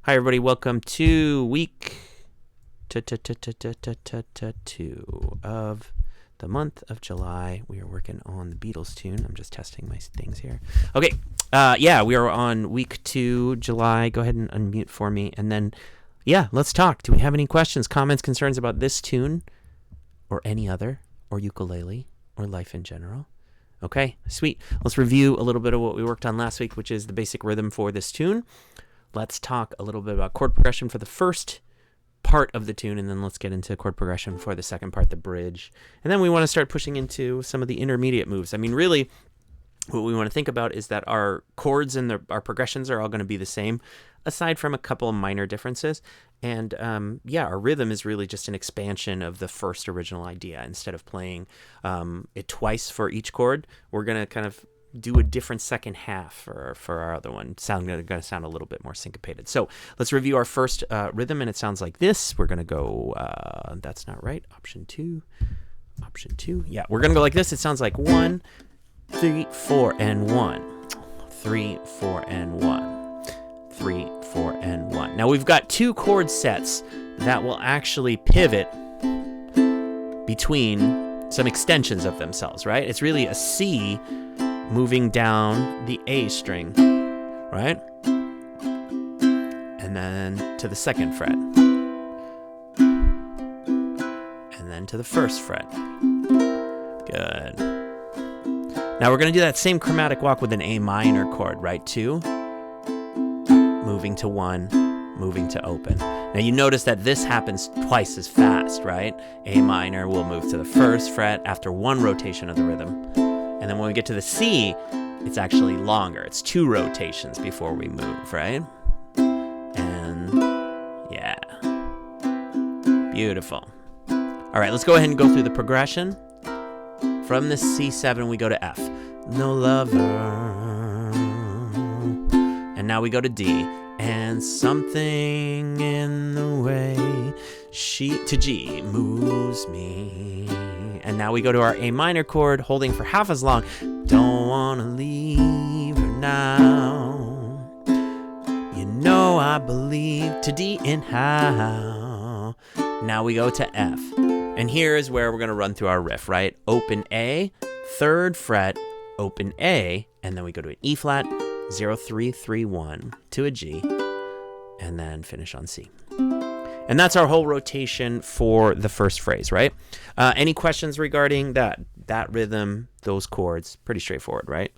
Hi, everybody. Welcome to week 2 of the month of July. We are working on the Beatles tune. I'm just testing my things here. Okay. We are on week 2, July. Go ahead and unmute for me. And then, let's talk. Do we have any questions, comments, concerns about this tune or any other, or ukulele, or life in general? Okay, sweet. Let's review a little bit of what we worked on last week, which is the basic rhythm for this tune. Let's talk a little bit about chord progression for the first part of the tune, and then let's get into chord progression for the second part, the bridge. And then we want to start pushing into some of the intermediate moves. I mean, really, what we want to think about is that our chords and our progressions are all going to be the same, aside from a couple of minor differences. And our rhythm is really just an expansion of the first original idea. Instead of playing it twice for each chord, we're going to kind of do a different second half for our other one. Going to sound a little bit more syncopated. So let's review our first rhythm, and it sounds like this. We're going to go, that's not right, option 2. Yeah, we're going to go like this. It sounds like 1, 3, 4, and 1. 3, 4, and 1. 3, 4, and 1. Now we've got 2 chord sets that will actually pivot between some extensions of themselves, right? It's really a C moving down the A string, right? And then to the second fret. And then to the first fret. Good. Now we're going to do that same chromatic walk with an A minor chord, right? 2, moving to 1, moving to open. Now you notice that this happens twice as fast, right? A minor will move to the first fret after 1 rotation of the rhythm. And then when we get to the C, it's actually longer. It's 2 rotations before we move, right? And yeah. Beautiful. All right, let's go ahead and go through the progression. From the C7, we go to F. No lover. And now we go to D. And something in the way to G moves me. And now we go to our A minor chord, holding for half as long. Don't wanna leave her now. You know I believe, to D in how. Now we go to F. And here is where we're gonna run through our riff, right? Open A, 3rd fret, open A, and then we go to an E flat, 0, 3, 3, 1, to a G, and then finish on C. And that's our whole rotation for the first phrase, right? Any questions regarding that rhythm, those chords? Pretty straightforward, right?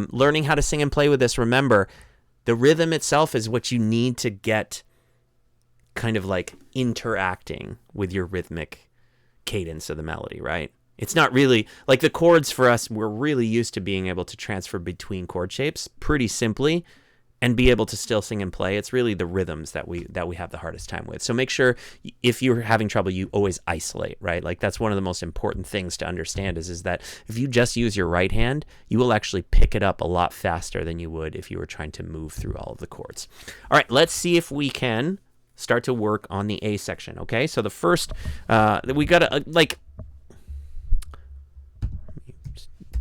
Learning how to sing and play with this, remember, the rhythm itself is what you need to get kind of like interacting with your rhythmic cadence of the melody, right? It's not really, like the chords for us, we're really used to being able to transfer between chord shapes pretty simply and be able to still sing and play. It's really the rhythms that we have the hardest time with. So make sure if you're having trouble, you always isolate, right? Like that's one of the most important things to understand is that if you just use your right hand, you will actually pick it up a lot faster than you would if you were trying to move through all of the chords. All right, let's see if we can start to work on the A section, okay? So the first, we got to,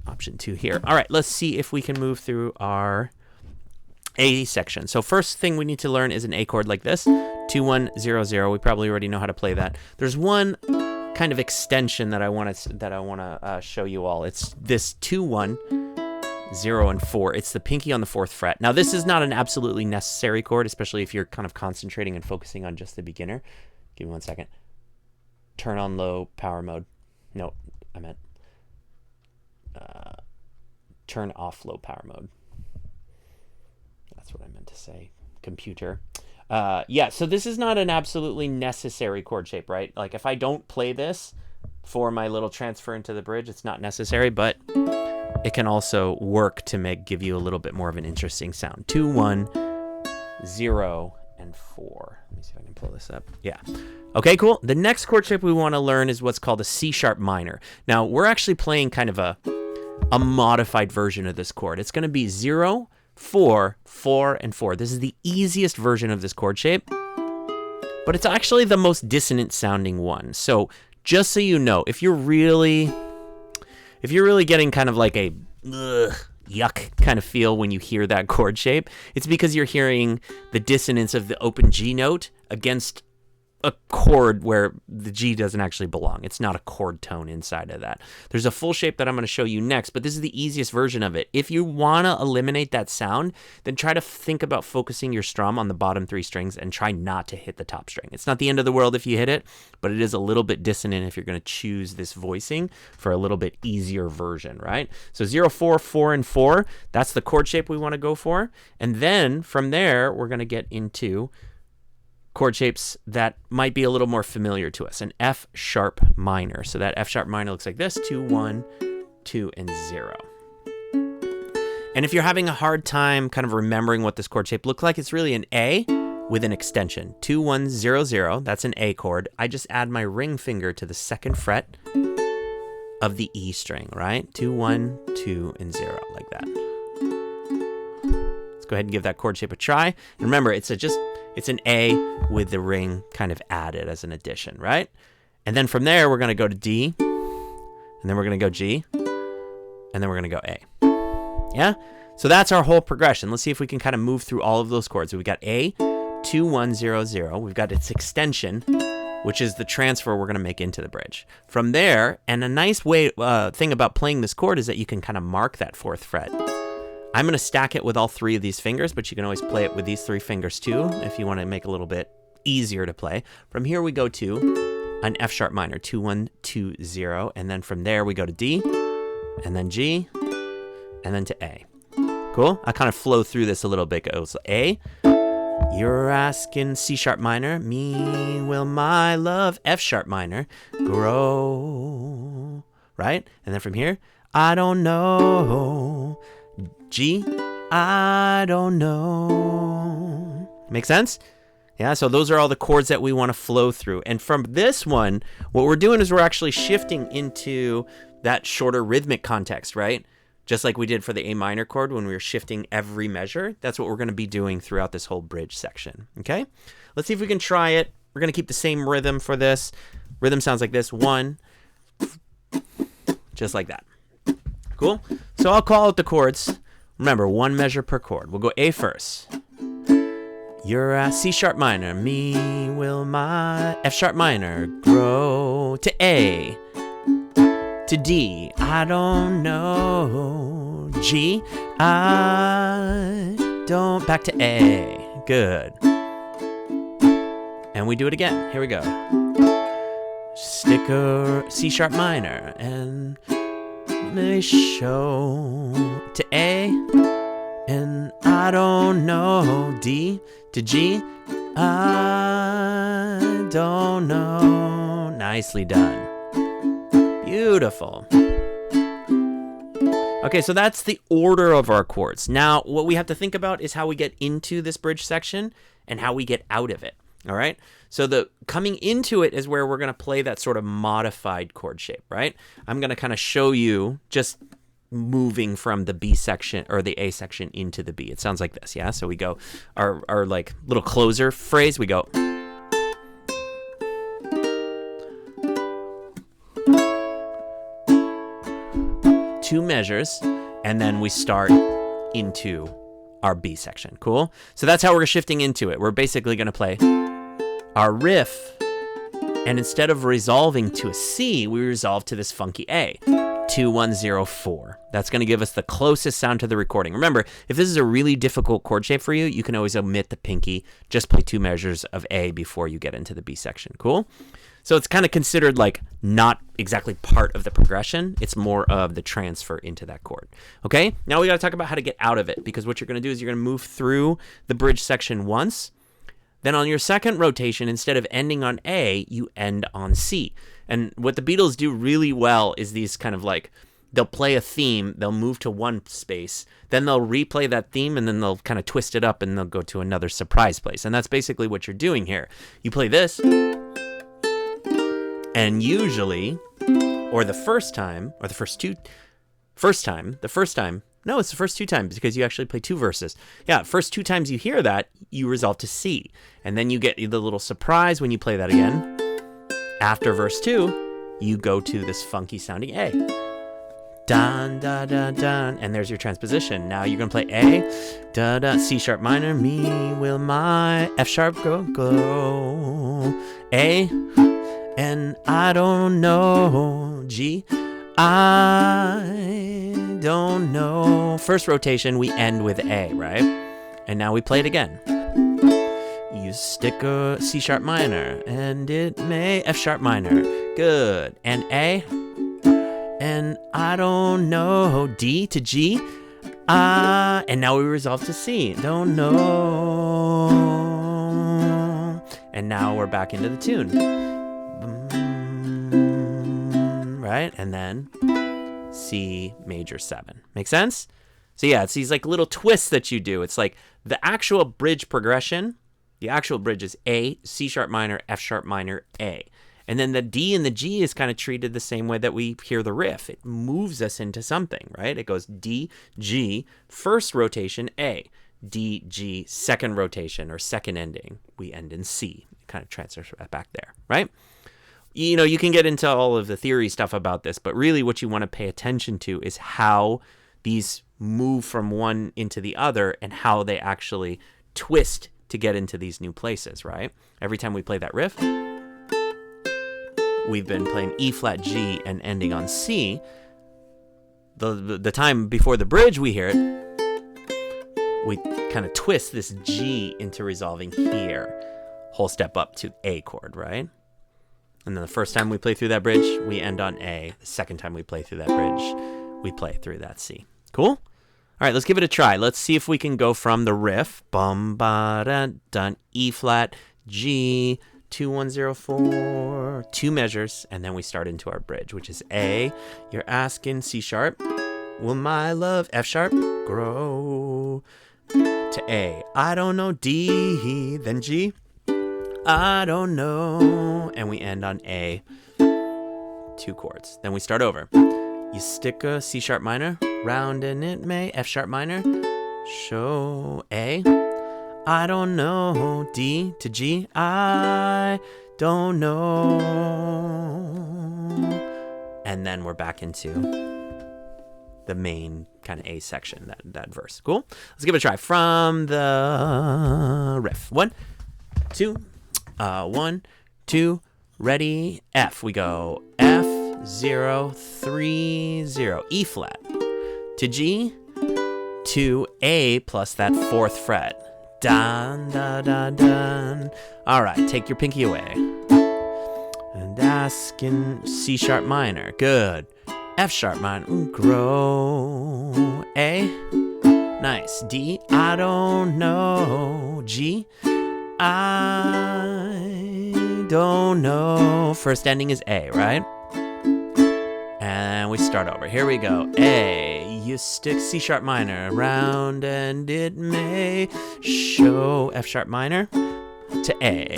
option 2 here. All right, let's see if we can move through our A section. So first thing we need to learn is an A chord like this, 2, 1, 0, 0. We probably already know how to play that. There's one kind of extension that I want to show you all. It's this 2, 1, 0, and 4. It's the pinky on the 4th fret. Now this is not an absolutely necessary chord, especially if you're kind of concentrating and focusing on just the beginner. Give me 1 second. Turn on low power mode. No, I meant turn off low power mode. That's what I meant to say. Computer. So this is not an absolutely necessary chord shape, right? Like if I don't play this for my little transfer into the bridge, it's not necessary, but it can also work to give you a little bit more of an interesting sound. 2, 1, 0, and 4. Let me see if I can pull this up. Yeah. Okay, cool. The next chord shape we want to learn is what's called a C sharp minor. Now, we're actually playing kind of a modified version of this chord. It's going to be 0, 4, 4, and 4. This is the easiest version of this chord shape, but it's actually the most dissonant sounding one. So just so you know, if you're really getting kind of like a yuck kind of feel when you hear that chord shape, it's because you're hearing the dissonance of the open G note against a chord where the G doesn't actually belong. It's not a chord tone inside of that. There's a full shape that I'm going to show you next, but this is the easiest version of it. If you want to eliminate that sound, then try to think about focusing your strum on the bottom 3 strings and try not to hit the top string. It's not the end of the world if you hit it, but it is a little bit dissonant if you're going to choose this voicing for a little bit easier version, right? So 0, 4, 4, and 4, that's the chord shape we want to go for. And then from there, we're going to get into chord shapes that might be a little more familiar to us, an F sharp minor. So that F sharp minor looks like this: 2, 1, 2, and 0. And if you're having a hard time kind of remembering what this chord shape looks like, it's really an A with an extension. 2, 1, 0, 0, that's an A chord. I just add my ring finger to the 2nd fret of the E string, right? 2, 1, 2, and 0, like that. Let's go ahead and give that chord shape a try. And remember, it's an A with the ring kind of added as an addition, right? And then from there, we're going to go to D, and then we're going to go G, and then we're going to go A. Yeah? So that's our whole progression. Let's see if we can kind of move through all of those chords. So we got A, 2, 1, 0, 0. We've got its extension, which is the transfer we're going to make into the bridge. From there, and a nice thing about playing this chord is that you can kind of mark that 4th fret. I'm going to stack it with all 3 of these fingers, but you can always play it with these 3 fingers too if you want to make it a little bit easier to play. From here we go to an F sharp minor, 2, 1, 2, 0, and then from there we go to D, and then G, and then to A. Cool? I kind of flow through this a little bit. It goes A, you're asking C sharp minor, me will my love, F sharp minor, grow, right? And then from here, I don't know, G, I don't know. Make sense? Yeah, so those are all the chords that we want to flow through. And from this one, what we're doing is we're actually shifting into that shorter rhythmic context, right? Just like we did for the A minor chord when we were shifting every measure. That's what we're going to be doing throughout this whole bridge section, okay? Let's see if we can try it. We're going to keep the same rhythm for this. Rhythm sounds like this, 1, just like that. Cool? So I'll call out the chords. Remember, 1 measure per chord. We'll go A first. You're a C sharp minor, me will my F sharp minor grow to A, to D, I don't know, G, I don't, back to A, good. And we do it again, here we go. Stick a C sharp minor and may show to A, and I don't know, D to G, I don't know. Nicely done. Beautiful. Okay, so that's the order of our chords. Now, what we have to think about is how we get into this bridge section and how we get out of it. All right, so the coming into it is where we're going to play that sort of modified chord shape, right? I'm going to kind of show you just moving from the B section or the A section into the B. It sounds like this, yeah? So we go, our like little closer phrase, we go. 2 measures, and then we start into our B section, cool? So that's how we're shifting into it. We're basically going to play our riff, and instead of resolving to a C, we resolve to this funky A. 2, 1, 0, 4. That's going to give us the closest sound to the recording. Remember, if this is a really difficult chord shape for you, you can always omit the pinky, just play 2 measures of A before you get into the B section, cool? So it's kind of considered like not exactly part of the progression. It's more of the transfer into that chord. Okay, now we got to talk about how to get out of it, because what you're going to do is you're going to move through the bridge section once. Then on your second rotation, instead of ending on A, you end on C. And what the Beatles do really well is these kind of like, they'll play a theme, they'll move to one space, then they'll replay that theme, and then they'll kind of twist it up and they'll go to another surprise place. And that's basically what you're doing here. You play this, and usually, or the first time, or the first time, no, it's the first 2 times because you actually play 2 verses. Yeah, first 2 times you hear that, you resolve to C. And then you get the little surprise when you play that again. After verse 2, you go to this funky sounding A. dun, da, da, dun, and there's your transposition. Now you're gonna play A, da, da, C sharp minor, me will my F sharp go, A, and I don't know, G, I don't know. First rotation, we end with A, right? And now we play it again. You stick a C sharp minor, and it may F sharp minor. Good. And A, and I don't know, D to G, and now we resolve to C. Don't know. And now we're back into the tune. Right? And then C major 7. Make sense? So yeah, it's these like little twists that you do. It's like the actual bridge progression. The actual bridge is A, C sharp minor, F sharp minor, A. And then the D and the G is kind of treated the same way that we hear the riff. It moves us into something, right? It goes D, G, first rotation, A. D, G, second rotation or second ending. We end in C. It kind of transfers back there, right? You know, you can get into all of the theory stuff about this, but really what you want to pay attention to is how these move from one into the other and how they actually twist to get into these new places, right? Every time we play that riff, we've been playing E flat G and ending on C. The time before the bridge we hear it, we kind of twist this G into resolving here. Whole step up to A chord, right? And then the first time we play through that bridge, we end on A. The second time we play through that bridge, we play through that C. Cool? All right, let's give it a try. Let's see if we can go from the riff, bum, ba, da, dun, E flat, G, 2, 1, 0, 4, 2 measures, and then we start into our bridge, which is A. You're asking C sharp, will my love F sharp grow to A? I don't know, D, then G, I don't know, and we end on A, 2 chords. Then we start over. You stick a C sharp minor, round and it may, F sharp minor, show A. I don't know, D to G, I don't know. And then we're back into the main kind of A section, that verse. Cool? Let's give it a try from the riff. 1, 2, 1, 2, ready, F. We go F, 0, 3, 0, E flat to G to A plus that 4th fret. Dun, da, da, dun. All right, take your pinky away. And asking C sharp minor. Good. F sharp minor. Grow. A. Nice. D. I don't know. G. I don't know. First ending is A, right? And we start over. Here we go. A. You stick C sharp minor around and it may show F sharp minor to A.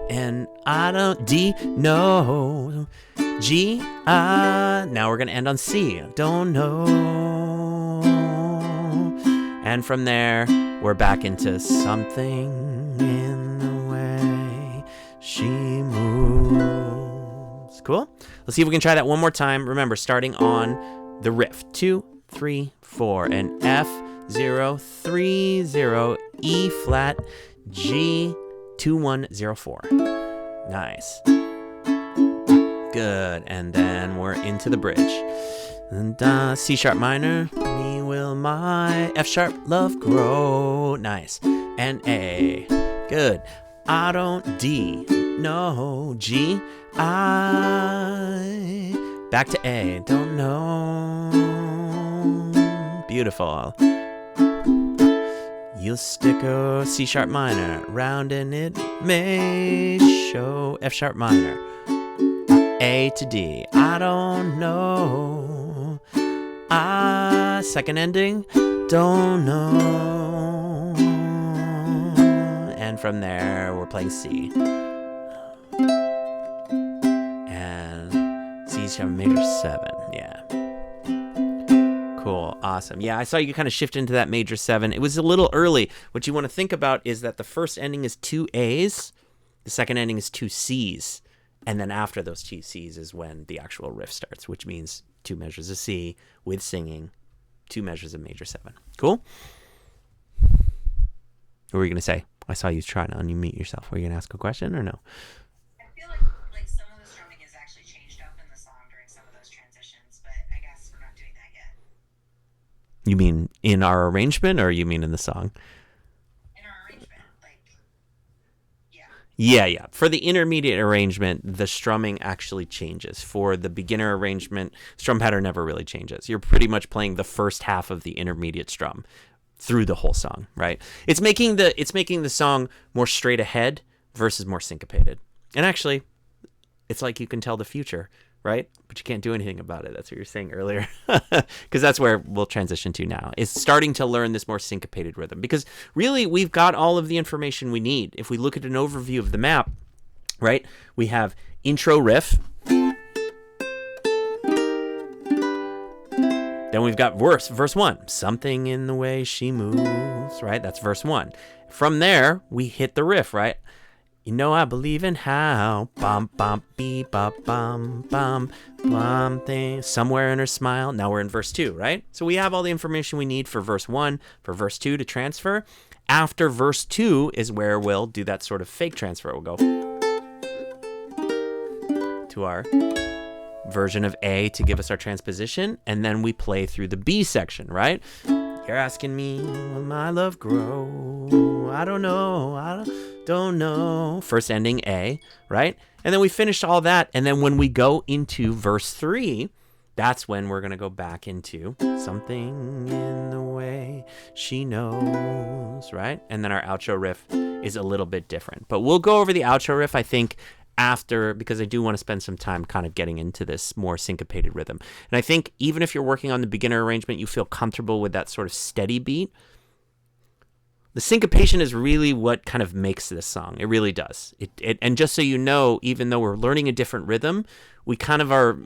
And I don't, D, no, G, now we're going to end on C. Don't know. And from there, we're back into something in the way she moves. Cool? Let's see if we can try that one more time. Remember, starting on the riff. 2, 3, 4, and F, 0, 3, 0, E flat, G, 2, 1, 0, 4. Nice. Good. And then we're into the bridge. And C sharp minor, me will my F sharp love grow. Nice. And A. Good. I don't, D, no, G, I. Back to A. Don't know. Beautiful. You'll stick a C sharp minor round and it may show F sharp minor. A to D. I don't know. Second ending. Don't know. And from there we're playing C. And C sharp major 7. Yeah. Cool. Awesome. Yeah, I saw you kind of shift into that major 7. It was a little early. What you want to think about is that the first ending is 2 A's, the second ending is 2 C's, and then after those 2 C's is when the actual riff starts, which means 2 measures of C with singing, 2 measures of major 7. Cool? What were you going to say? I saw you trying to unmute yourself. Were you going to ask a question or no? I feel like some of the strumming is actually changed up in the song during some of those transitions, but I guess we're not doing that yet. You mean in our arrangement, or you mean in the song? In our arrangement, Yeah. For the intermediate arrangement, the strumming actually changes. For the beginner arrangement, strum pattern never really changes. You're pretty much playing the first half of the intermediate strum through the whole song, right? It's making the song more straight ahead versus more syncopated. And actually, it's like you can tell the future, right? But you can't do anything about it. That's what you were saying earlier. Because that's where we'll transition to now, is starting to learn this more syncopated rhythm. Because really, we've got all of the information we need. If we look at an overview of the map, right, we have intro riff. Then we've got verse 1. Something in the way she moves, right? That's verse 1. From there, we hit the riff, right? You know I believe in how. Bum, bum, beep, bum, bum, bum, bum, thing. Somewhere in her smile. Now we're in verse 2, right? So we have all the information we need for verse 1, for verse 2 to transfer. After verse 2 is where we'll do that sort of fake transfer. We'll go to our version of A to give us our transposition, and then we play through the B section, right? You're asking me, will my love grow? I don't know. First ending A, right? And then we finished all that, and then when we go into verse 3, that's when we're going to go back into something in the way she knows, right? And then our outro riff is a little bit different. But we'll go over the outro riff, I think, after, because I do want to spend some time kind of getting into this more syncopated rhythm. And I think even if you're working on the beginner arrangement, you feel comfortable with that sort of steady beat. The syncopation is really what kind of makes this song. It really does. And just so you know, even though we're learning a different rhythm, we kind of are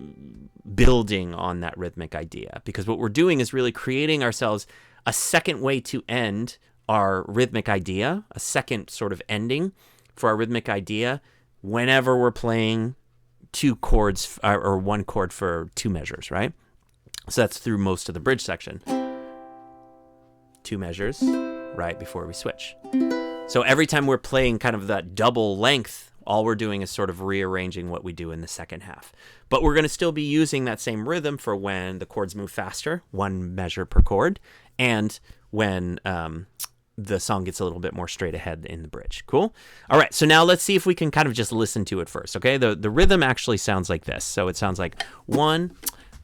building on that rhythmic idea, because what we're doing is really creating ourselves a second way to end our rhythmic idea, a second sort of ending for our rhythmic idea, whenever we're playing 2 chords or 1 chord for 2 measures, right? So that's through most of the bridge section. 2 measures right before we switch. So every time we're playing kind of that double length, all we're doing is sort of rearranging what we do in the second half. But we're going to still be using that same rhythm for when the chords move faster, 1 measure per chord, and when the song gets a little bit more straight ahead in the bridge. Cool? All right, so now let's see if we can kind of just listen to it first, okay? The rhythm actually sounds like this. So it sounds like 1,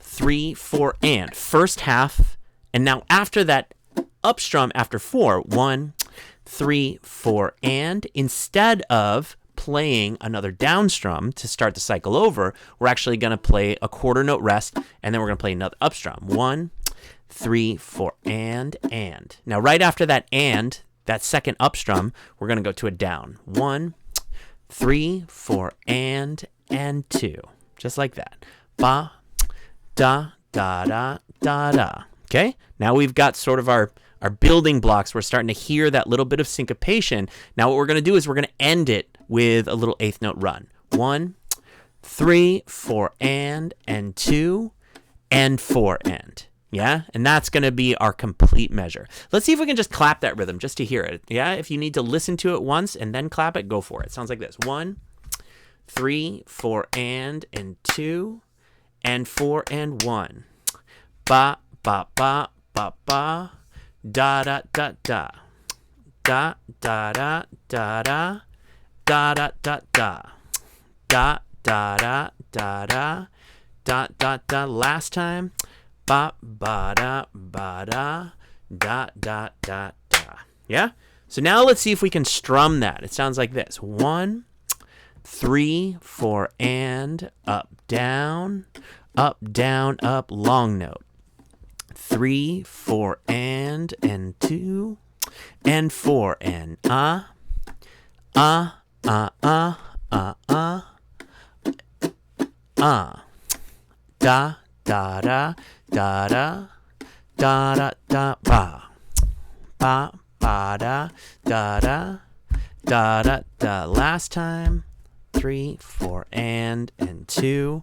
3, 4, and. First half, and now after that up strum after 4, 1, 3, 4, and. Instead of playing another down strum to start the cycle over, we're actually going to play a quarter note rest, and then we're going to play another up strum. 1, 3, 4, and. Now, right after that and, that second up strum, we're going to go to a down. 1, 3, 4, and 2. Just like that. Ba, da, da, da, da, da. Okay? Now we've got sort of our building blocks. We're starting to hear that little bit of syncopation. Now what we're going to do is we're going to end it with a little 8th note run. 1, 3, 4, and 2, and 4, and. Yeah, and that's going to be our complete measure. Let's see if we can just clap that rhythm just to hear it. Yeah, if you need to listen to it once and then clap it, go for it. It sounds like this. 1, 3, 4, and 2, and 4, and 1. Ba, ba, ba, ba, ba, da, da, da, da. Da, da, da, da, da. Da, da, da, da. Da, da, da, da, da. Da, da, da. Last time. Ba, ba, da, da, da, da, da, da. Yeah? So now let's see if we can strum that. It sounds like this. 1, 3, 4, and up, down, up, long note. 3, 4, and 2, and 4, and da, da, da, da, da, da, da, da, ba, ba, ba, da, da, da, da, da, da. Last time. 3, 4, and 2,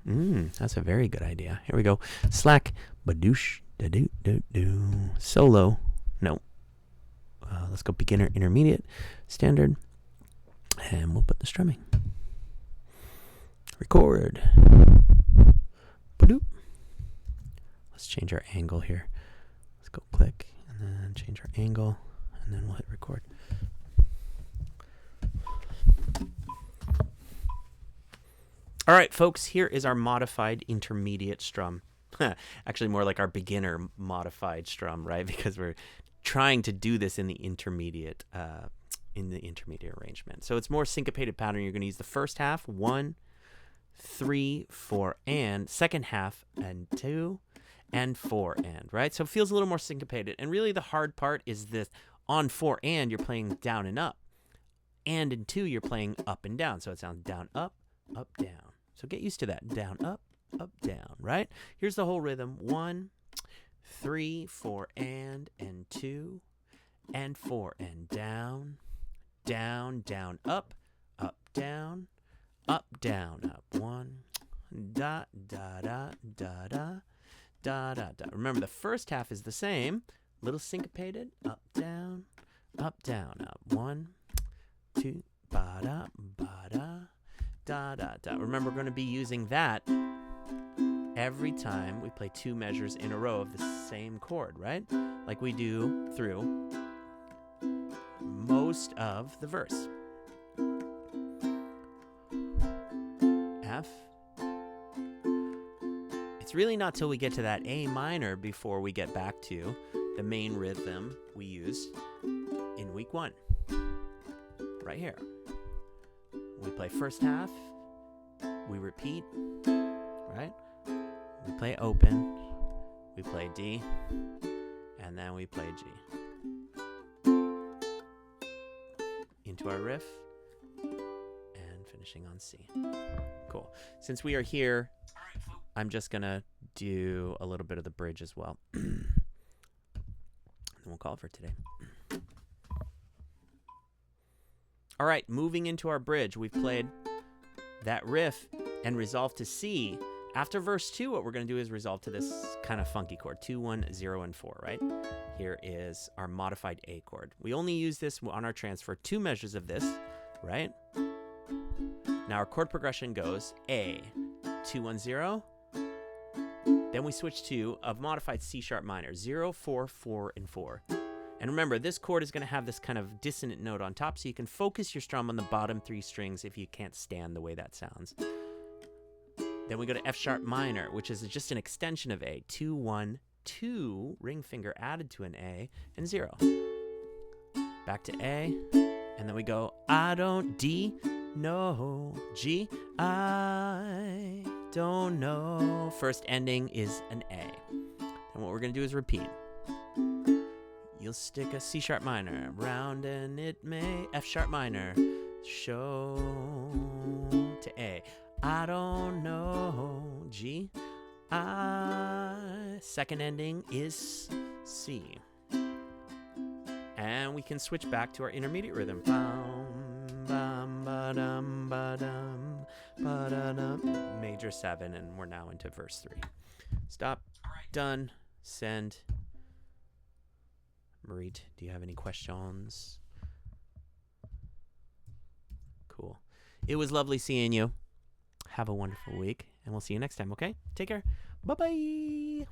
That's a very good idea. Here we go. Slack, badoosh, da doo doo doo. Solo. No. Let's go beginner, intermediate, standard. And we'll put the strumming. Record. Badoop. Let's change our angle here. Let's go click and then change our angle and then we'll hit record. All right, folks, here is our modified intermediate strum. Actually, more like our beginner modified strum, right? Because we're trying to do this in the intermediate arrangement. So it's more syncopated pattern. You're going to use the first half, 1, 3, 4, and second half, and 2, and 4, and, right? So it feels a little more syncopated. And really the hard part is this: on 4 and you're playing down and up. And in 2 you're playing up and down. So it sounds down, up, down. So get used to that. Down, up, down, right? Here's the whole rhythm. 1, 3, 4, and 2, and 4, and down, down, down, up, down, up, 1, da, da, da, da, da, da, da, da. Remember, the first half is the same, little syncopated, up, down, up, 1, 2, ba, da, da, da, da. Remember, we're going to be using that every time we play 2 measures in a row of the same chord, right? Like we do through most of the verse. F. It's really not till we get to that A minor before we get back to the main rhythm we used in week 1. Right here. We play first half, we repeat, right? We play open, we play D, and then we play G. Into our riff, and finishing on C. Cool. Since we are here, I'm just going to do a little bit of the bridge as well. And we'll call it for today. All right, moving into our bridge, we've played that riff and resolved to C. After verse 2, what we're going to do is resolve to this kind of funky chord, 2, 1, 0, and 4, right? Here is our modified A chord. We only use this on our transfer, 2 measures of this, right? Now our chord progression goes A, 2, 1, 0. Then we switch to a modified C sharp minor, 0, 4, 4, and 4. And remember, this chord is going to have this kind of dissonant note on top, so you can focus your strum on the bottom 3 strings if you can't stand the way that sounds. Then we go to F sharp minor, which is just an extension of A. 2, 1, 2, ring finger added to an A, and 0. Back to A, and then we go I don't, D, no, G, I don't know. First ending is an A. And what we're going to do is repeat. You'll stick a C sharp minor round and it may F sharp minor show to A. I don't know, G, I. Second ending is C. And we can switch back to our intermediate rhythm. Bum, bum, ba-dum, ba-dum, ba-da-dum. Major 7, and we're now into verse 3. Stop. Done. Send. Marit, do you have any questions? Cool. It was lovely seeing you. Have a wonderful week, and we'll see you next time, okay? Take care. Bye-bye.